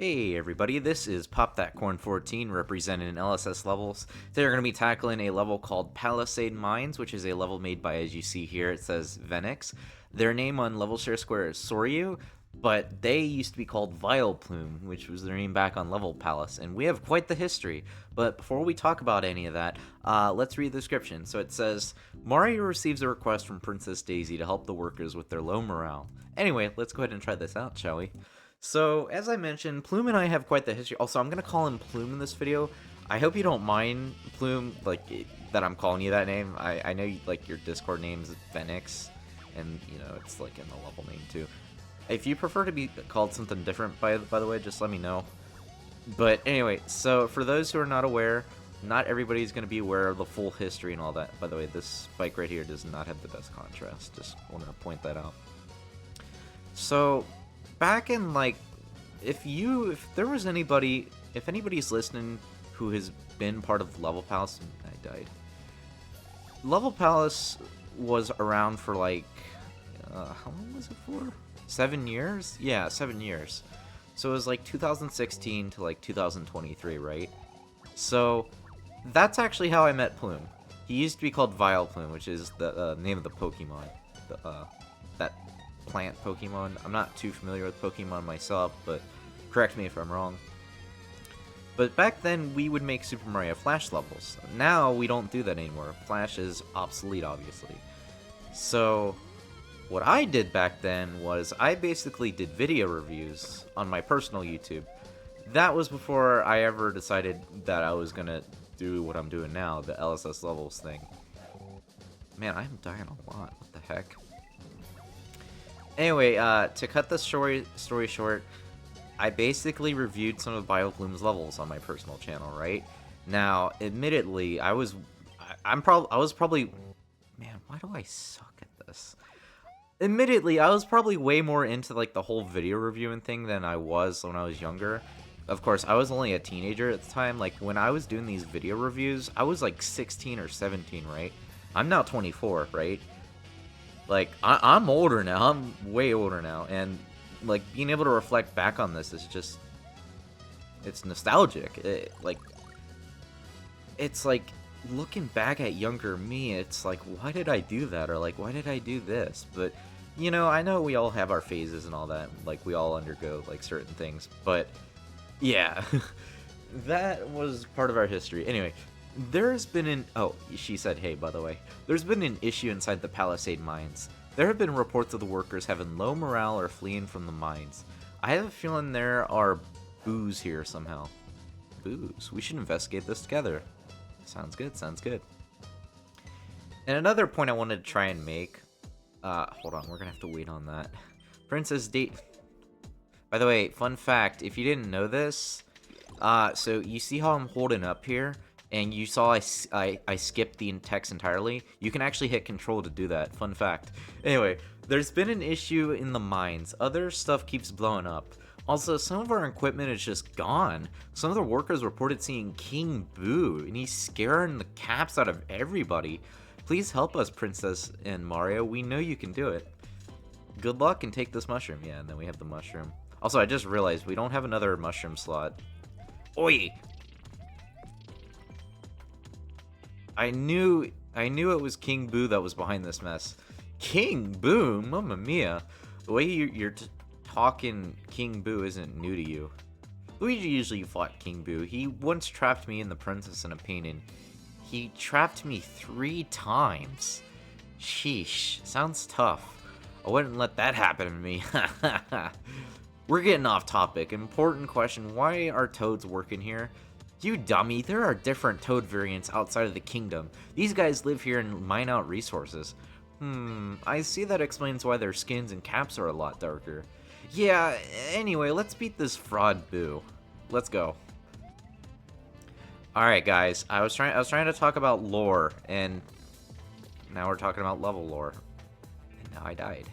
Hey everybody, this is Pop That Corn 14 representing LSS levels. Today we're going to be tackling a level called Palisade Mines, which is a level made by, as you see here, it says Venix. Their name on Level Share Square is Sohryu, but they used to be called Vileplume, which was their name back on Level Palace, and we have quite the history. But before we talk about any of that, let's read the description. So it says, Mario receives a request from Princess Daisy to help the workers with their low morale. Anyway, let's go ahead and try this out, shall we? So, as I mentioned, Plume and I have quite the history. Also, I'm going to call him Plume in this video. I hope you don't mind, Plume, that I'm calling you that name. I know, your Discord name is Venix, and, it's, in the level name, too. If you prefer to be called something different, by the way, just let me know. But, anyway, so, for those who are not aware, not everybody's going to be aware of the full history and all that. By the way, this spike right here does not have the best contrast. Just wanted to point that out. So, back in if anybody's listening who has been part of Level Palace, I died. Level Palace was around for how long was it for? 7 years? Yeah, 7 years. So it was 2016 to 2023, right? So that's actually how I met Plume. He used to be called Vileplume, which is the name of the Pokemon. That plant Pokemon. I'm not too familiar with Pokemon myself, but correct me if I'm wrong. But back then, we would make Super Mario Flash levels. Now, we don't do that anymore. Flash is obsolete, obviously. So, what I did back then was I basically did video reviews on my personal YouTube. That was before I ever decided that I was gonna do what I'm doing now, the LSS levels thing. Man, I'm dying a lot. What the heck? Anyway, to cut the story short, I basically reviewed some of Vileplume's levels on my personal channel, right? Now, admittedly, I was probably... Man, why do I suck at this? Admittedly, I was probably way more into, the whole video reviewing thing than I was when I was younger. Of course, I was only a teenager at the time. When I was doing these video reviews, I was, 16 or 17, right? I'm now 24, right? I'm older now. I'm way older now. And, being able to reflect back on this is just... It's nostalgic. It's looking back at younger me, it's why did I do that? Or, why did I do this? But, I know we all have our phases and all that. We all undergo, certain things. But, yeah. That was part of our history. Anyway... There's been an... Oh, she said hey, by the way. There's been an issue inside the Palisade mines. There have been reports of the workers having low morale or fleeing from the mines. I have a feeling there are boos here somehow. Boos. We should investigate this together. Sounds good, sounds good. And another point I wanted to try and make... hold on, we're gonna have to wait on that. Princess Date... By the way, fun fact, if you didn't know this... so you see how I'm holding up here? And you saw I skipped the text entirely. You can actually hit control to do that. Fun fact. Anyway, there's been an issue in the mines. Other stuff keeps blowing up. Also, some of our equipment is just gone. Some of the workers reported seeing King Boo, and he's scaring the caps out of everybody. Please help us, Princess and Mario. We know you can do it. Good luck and take this mushroom. Yeah, and then we have the mushroom. Also, I just realized we don't have another mushroom slot. Oi! I knew it was King Boo that was behind this mess. King Boo? Mamma mia. The way you're talking King Boo isn't new to you. Luigi usually fought King Boo. He once trapped me and the princess in a painting. He trapped me 3 times. Sheesh. Sounds tough. I wouldn't let that happen to me. We're getting off topic. Important question. Why are toads working here? You dummy, there are different toad variants outside of the kingdom. These guys live here and mine out resources. I see that explains why their skins and caps are a lot darker. Yeah, anyway, let's beat this fraud Boo. Let's go. Alright guys, I was trying to talk about lore, and now we're talking about level lore. And now I died.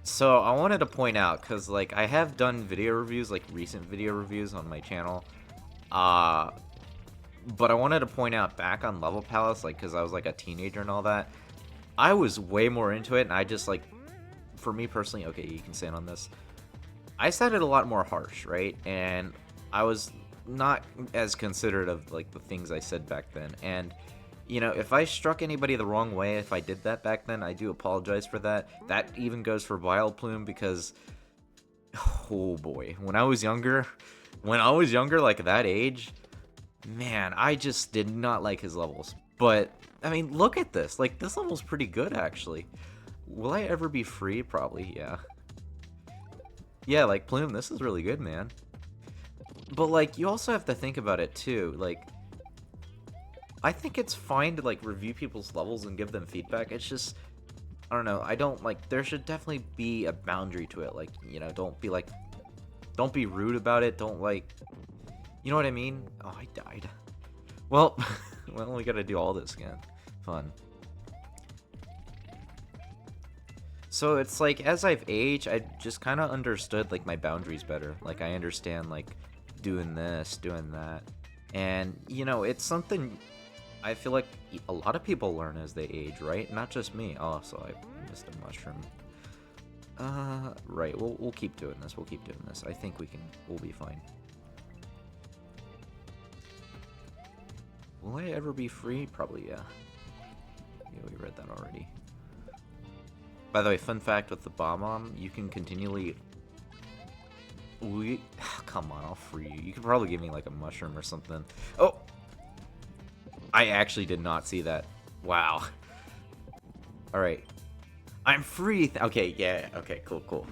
So, I wanted to point out, because, I have done video reviews, recent video reviews on my channel. But I wanted to point out, back on Level Palace, because I was, a teenager and all that, I was way more into it, and I just, for me personally, okay, you can stand on this. I sounded a lot more harsh, right? And I was not as considerate of like the things I said back then. And you know, if I struck anybody the wrong way, if I did that back then, I do apologize for that. That even goes for Vileplume because, oh boy, when I was younger, like that age, man, I just did not like his levels. But I mean, look at this. Like this level's pretty good actually. Will I ever be free? Probably, yeah. Yeah, like Plume, this is really good, man. But like, you also have to think about it too. Like, I think it's fine to like review people's levels and give them feedback. It's just, I don't know. I don't like. There should definitely be a boundary to it. Like, you know, don't be rude about it. Don't like, you know what I mean? Oh, I died. Well, well, we gotta do all this again. Fun. So it's like, as I've aged, I just kind of understood like my boundaries better. Like I understand like doing this, doing that, and you know, it's something I feel like a lot of people learn as they age, right? Not just me. Oh, so I missed a mushroom. Right. We'll keep doing this. We'll keep doing this. I think we'll be fine. Will I ever be free? Probably, yeah. Yeah, we read that already. By the way, fun fact with the bomb, you can continually... Come on, I'll free you. You could probably give me like a mushroom or something. Oh! I actually did not see that. Wow. Alright. I'm free! Okay, yeah, okay, cool.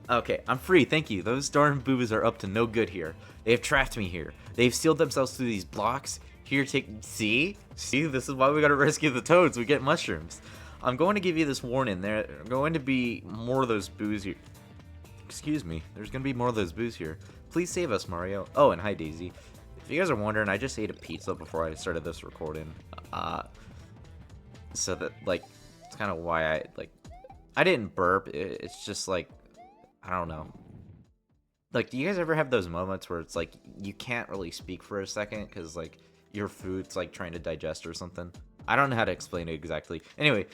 Okay, I'm free, thank you. Those darn boobas are up to no good here. They have trapped me here. They've sealed themselves through these blocks. Here, take... See? See, this is why we gotta rescue the toads. We get mushrooms. I'm going to give you this warning. There are going to be more of those boos here. Excuse me. There's going to be more of those boos here. Please save us, Mario. Oh, and hi, Daisy. If you guys are wondering, I just ate a pizza before I started this recording. So that, like, it's kind of why I didn't burp. It's just, like, I don't know. Like, do you guys ever have those moments where it's, like, you can't really speak for a second because, like, your food's, like, trying to digest or something? I don't know how to explain it exactly. Anyway,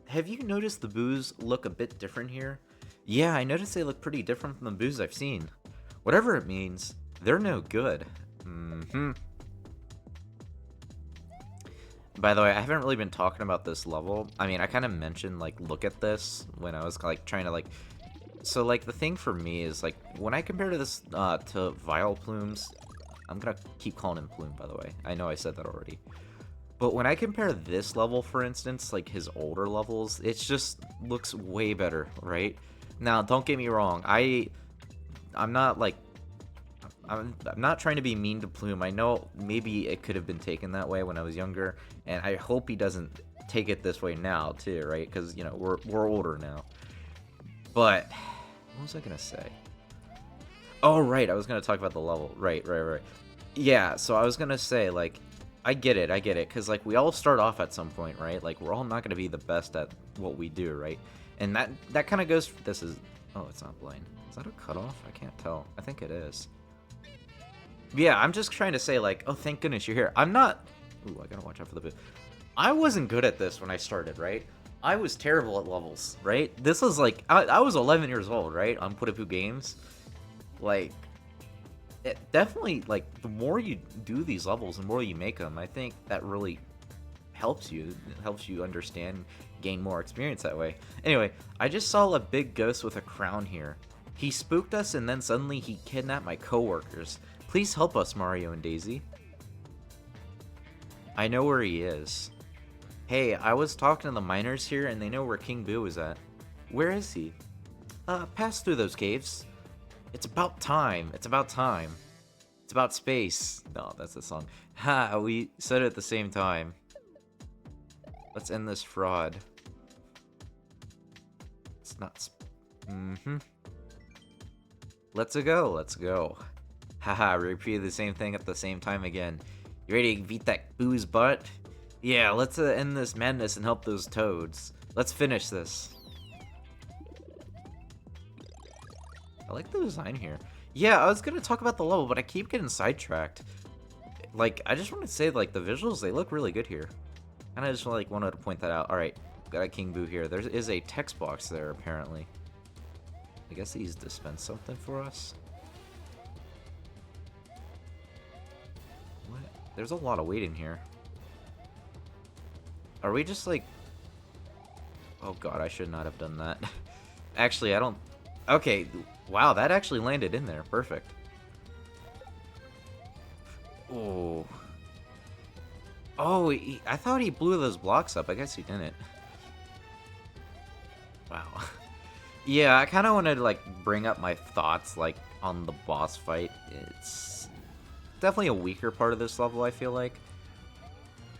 have you noticed the boos look a bit different here? Yeah, I noticed they look pretty different from the boos I've seen. Whatever it means, they're no good. By the way, I haven't really been talking about this level. I mean, I kind of mentioned, like, look at this when I was, like, trying to, like... So, like, the thing for me is, like, when I compare this to Vileplume's... I'm gonna keep calling him Plume, by the way. I know I said that already. But when I compare this level, for instance, like his older levels, it just looks way better, right? Now, don't get me wrong. I'm not like... I'm not trying to be mean to Plume. I know maybe it could have been taken that way when I was younger, and I hope he doesn't take it this way now, too, right? Because, you know, we're older now. But, what was I going to say? Oh, right, I was going to talk about the level. Right. Yeah, so I was going to say, like, I get it, because, like, we all start off at some point, right? Like, we're all not going to be the best at what we do, right? And that kind of goes... This is... Oh, it's not blind. Is that a cutoff? I can't tell. I think it is. Yeah, I'm just trying to say, like, oh, thank goodness you're here. I'm not... Ooh, I gotta watch out for the boot. I wasn't good at this when I started, right? I was terrible at levels, right? This was, like... I was 11 years old, right? On Put-A-Poo Games. Like... It definitely, like, the more you do these levels, the more you make them, I think that really helps you. It helps you understand, gain more experience that way. Anyway, I just saw a big ghost with a crown here. He spooked us, and then suddenly he kidnapped my coworkers. Please help us, Mario and Daisy. I know where he is. Hey, I was talking to the miners here, and they know where King Boo is at. Where is he? Pass through those caves. It's about time. It's about time. It's about space. No, that's the song. Ha, we said it at the same time. Let's end this fraud. It's not... Let's go. Let's go. Haha, repeat the same thing at the same time again. You ready to beat that boo's butt? Yeah, let's end this madness and help those toads. Let's finish this. I like the design here. Yeah, I was gonna talk about the level, but I keep getting sidetracked. Like, I just want to say, like, the visuals, they look really good here. And I just, like, wanted to point that out. Alright, got a King Boo here. There is a text box there, apparently. I guess he's dispensed something for us. What? There's a lot of weight in here. Are we just like... Oh god, I should not have done that. Actually, I don't... Okay, wow, that actually landed in there. Perfect. Oh. Oh, I thought he blew those blocks up. I guess he didn't. Wow. Yeah, I kind of wanted to, like, bring up my thoughts, like, on the boss fight. It's definitely a weaker part of this level, I feel like.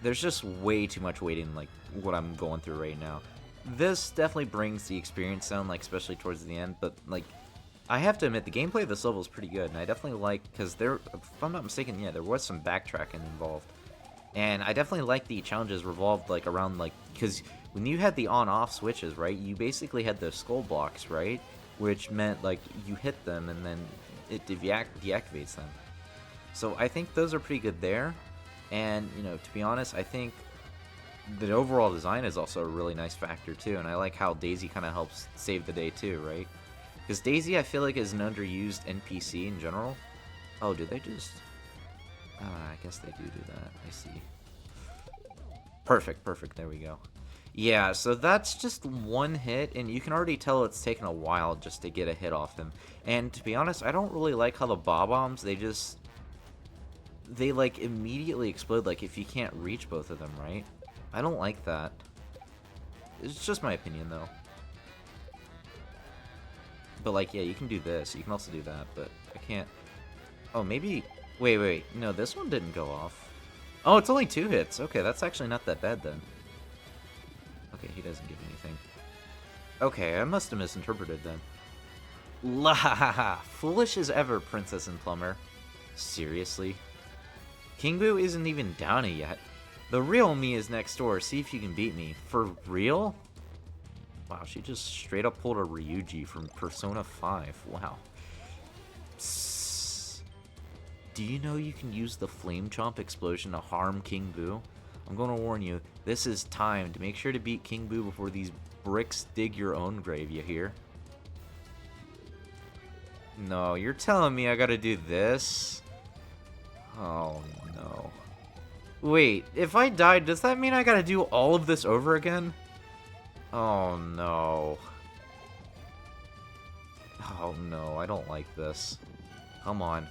There's just way too much weight in, like, what I'm going through right now. This definitely brings the experience down, like, especially towards the end, but, like, I have to admit, the gameplay of this level is pretty good, and I definitely like, because there, if I'm not mistaken, yeah, there was some backtracking involved. And I definitely like the challenges revolved, like, around, like, because when you had the on-off switches, right, you basically had the skull blocks, right, which meant, like, you hit them, and then it deactivates them. So I think those are pretty good there, and, you know, to be honest, I think the overall design is also a really nice factor, too, and I like how Daisy kind of helps save the day, too, right? Because Daisy, I feel like, is an underused NPC in general. Oh, did they just... I guess they do that. I see. Perfect, perfect. There we go. Yeah, so that's just one hit, and you can already tell it's taken a while just to get a hit off him. And to be honest, I don't really like how the bob-ombs, they, like, immediately explode, like, if you can't reach both of them, right? I don't like that. It's just my opinion, though. But, like, yeah, you can do this. You can also do that, but I can't... Oh, maybe... Wait. No, this one didn't go off. Oh, it's only 2 hits. Okay, that's actually not that bad, then. Okay, he doesn't give anything. Okay, I must have misinterpreted, then. La ha ha ha! Foolish as ever, Princess and Plumber. Seriously? King Boo isn't even down it yet. The real me is next door. See if you can beat me. For real? Wow, she just straight up pulled a Ryuji from Persona 5. Wow. Psst. Do you know you can use the Flame Chomp explosion to harm King Boo? I'm gonna warn you, this is timed. Make sure to beat King Boo before these bricks dig your own grave, you hear? No, you're telling me I gotta do this? Oh, no. Wait, if I died, does that mean I gotta do all of this over again? Oh, no. Oh, no, I don't like this. Come on.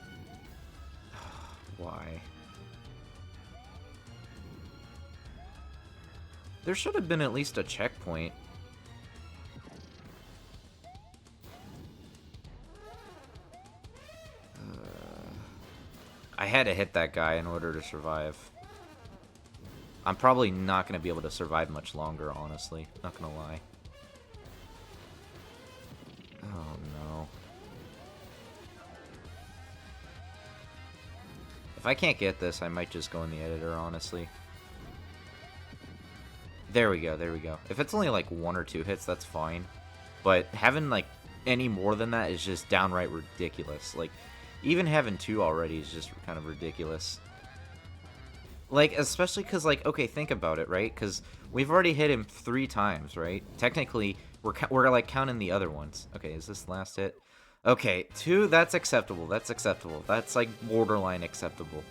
Why? There should have been at least a checkpoint. I had to hit that guy in order to survive. I'm probably not going to be able to survive much longer, honestly. Not going to lie. Oh, no. If I can't get this, I might just go in the editor, honestly. There we go, there we go. If it's only like 1 or 2 hits, that's fine. But having like any more than that is just downright ridiculous. Like, even having 2 already is just kind of ridiculous. Like, especially because, like, okay, think about it, right? Because we've already hit him 3 times, right? Technically, we're like, counting the other ones. Okay, is this last hit? Okay, 2, that's acceptable. That's acceptable. That's, like, borderline acceptable.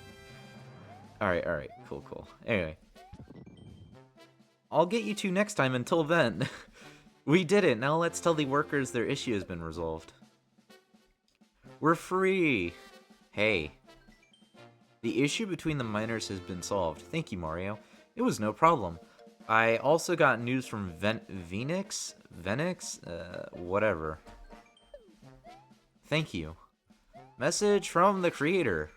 Alright, cool. Anyway. I'll get you 2 next time. Until then. We did it. Now let's tell the workers their issue has been resolved. We're free! Hey. The issue between the miners has been solved. Thank you, Mario. It was no problem. I also got news from Venix? Whatever. Thank you. Message from the creator.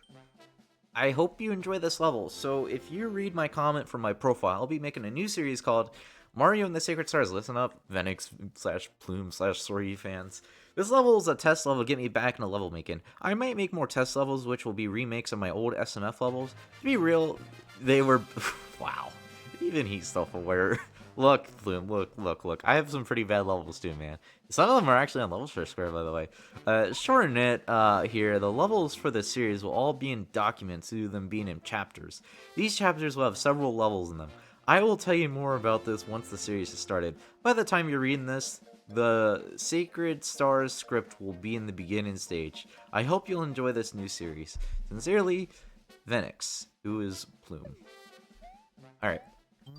I hope you enjoy this level. So if you read my comment from my profile, I'll be making a new series called Mario and the Sacred Stars. Listen up, Venix/Plume/Sohryu fans. This level is a test level to get me back into level making. I might make more test levels, which will be remakes of my old SMF levels. To be real, they were... wow. Even he's self-aware. Look, Plume, look. I have some pretty bad levels too, man. Some of them are actually on levels for Square, by the way. Shorten it here, the levels for this series will all be in documents, due to them being in chapters. These chapters will have several levels in them. I will tell you more about this once the series has started. By the time you're reading this, The Sacred Stars script will be in the beginning stage. I hope you'll enjoy this new series. Sincerely, Venix, who is Plume. Alright,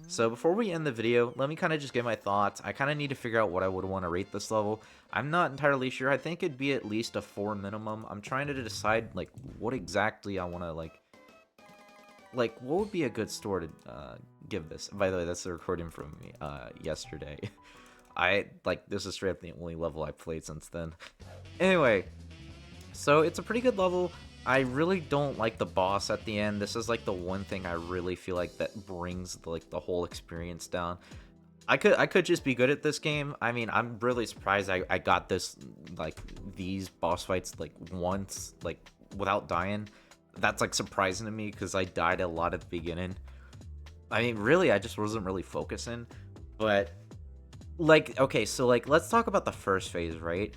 so before we end the video, let me kind of just get my thoughts. I kind of need to figure out what I would want to rate this level. I'm not entirely sure. I think it'd be at least a 4 minimum. I'm trying to decide, like, what exactly I want to, like, what would be a good score to give this? By the way, that's the recording from me yesterday. This is straight up the only level I've played since then. Anyway, so it's a pretty good level. I really don't like the boss at the end. This is like the one thing I really feel like that brings the whole experience down. I could just be good at this game. I mean, I'm really surprised I got this, like, these boss fights, like, once, like, without dying. That's, like, surprising to me, because I died a lot at the beginning. I mean, really, I just wasn't really focusing. But, like, okay, so, like, let's talk about the first phase, right?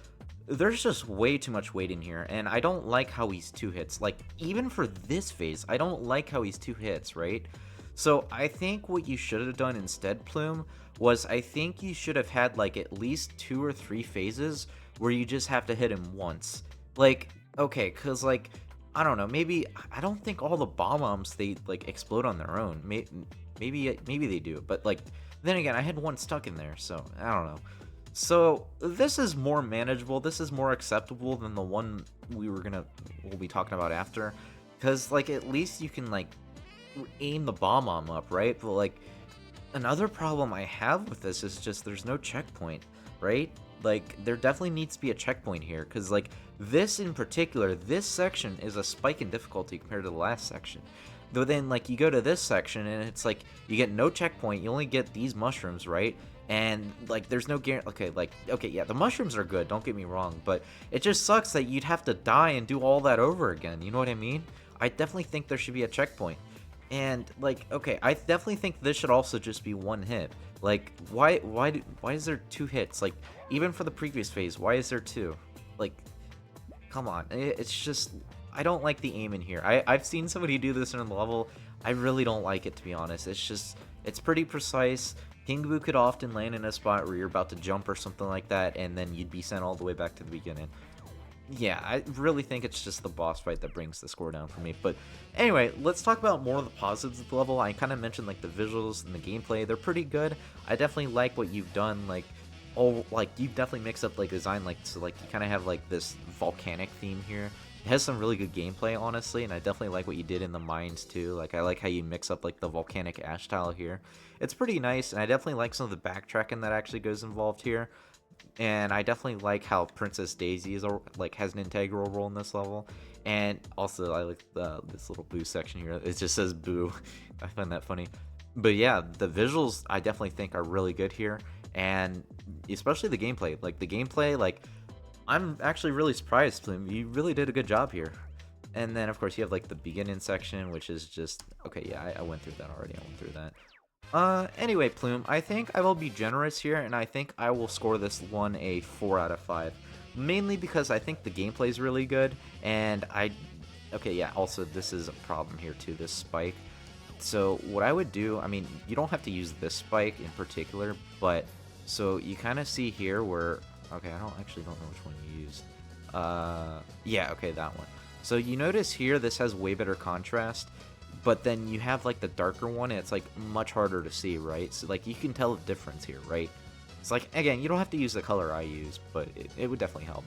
There's just way too much weight in here, and I don't like how he's 2 hits. Like, even for this phase, I don't like how he's 2 hits, right? So I think what you should have done instead, Plume, was I think you should have had, like, at least 2 or 3 phases where you just have to hit him once. Like, okay, because, like, I don't know, maybe, I don't think all the bombs, they, like, explode on their own. Maybe they do, but, like, then again, I had one stuck in there, so I don't know. So this is more manageable, this is more acceptable than the one we'll be talking about after, because, like, at least you can, like, aim the bomb up, right? But, like, another problem I have with this is just there's no checkpoint, right? Like, there definitely needs to be a checkpoint here, because, like, this in particular, this section is a spike in difficulty compared to the last section. Though then, like, you go to this section, and it's like, you get no checkpoint, you only get these mushrooms, right? And, like, there's no guarantee. Okay, yeah, the mushrooms are good, don't get me wrong, but it just sucks that you'd have to die and do all that over again, you know what I mean? I definitely think there should be a checkpoint. And, like, okay, I definitely think this should also just be 1 hit. Like, why is there 2 hits? Like, even for the previous phase, why is there 2? Like, come on, it's just, I don't like the aim in here. I've seen somebody do this in the level. I really don't like it, to be honest. It's just, it's pretty precise. King Boo could often land in a spot where you're about to jump or something like that, and then you'd be sent all the way back to the beginning. Yeah, I really think it's just the boss fight that brings the score down for me. But anyway, let's talk about more of the positives of the level. I kind of mentioned, like, the visuals and the gameplay. They're pretty good. I definitely like what you've done. Like, you've definitely mixed up, like, design. Like, so, like, you kind of have, like, this volcanic theme here. It has some really good gameplay, honestly, and I definitely like what you did in the mines, too. Like, I like how you mix up, like, the volcanic ash tile here. It's pretty nice, and I definitely like some of the backtracking that actually goes involved here. And I definitely like how Princess Daisy is has an integral role in this level. And also, I like this little Boo section here. It just says Boo. I find that funny. But yeah, the visuals I definitely think are really good here, and especially the gameplay. Like, the gameplay, like, I'm actually really surprised, Plume. You really did a good job here. And then, of course, you have, like, the beginning section, which is just, okay, yeah, I went through that already. I went through that. Anyway, Plume, I think I will be generous here, and I think I will score this one a 4 out of 5. Mainly because I think the gameplay is really good, and okay, yeah, also, this is a problem here, too, this spike. So, what I would do, I mean, you don't have to use this spike in particular, but, so, you kind of see here where, okay, I don't know which one you used. Yeah, okay, that one. So, you notice here, this has way better contrast. But then you have, like, the darker one, and it's, like, much harder to see, right? So, like, you can tell the difference here, right? It's like, again, you don't have to use the color I use, but it would definitely help.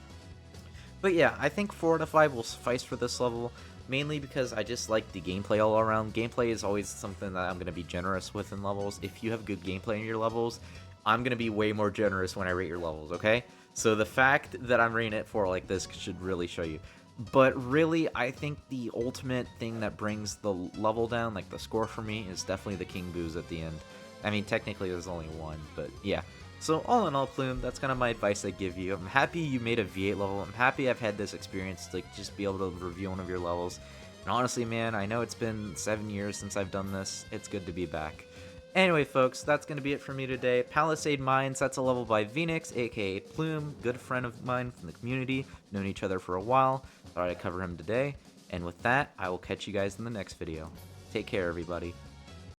But yeah, I think 4 out of 5 will suffice for this level, mainly because I just like the gameplay all around. Gameplay is always something that I'm going to be generous with in levels. If you have good gameplay in your levels, I'm going to be way more generous when I rate your levels, okay? So the fact that I'm rating it 4 like this should really show you. But really, I think the ultimate thing that brings the level down, like the score for me, is definitely the King Boos at the end. I mean, technically there's only one, but yeah. So all in all, Plume, that's kind of my advice I give you. I'm happy you made a V8 level. I'm happy I've had this experience to, like, just be able to review one of your levels. And honestly, man, I know it's been 7 years since I've done this. It's good to be back. Anyway, folks, that's going to be it for me today. Palisade Mines, that's a level by Venix, aka Plume, good friend of mine from the community. Known each other for a while. Thought I'd cover him today. And with that, I will catch you guys in the next video. Take care, everybody.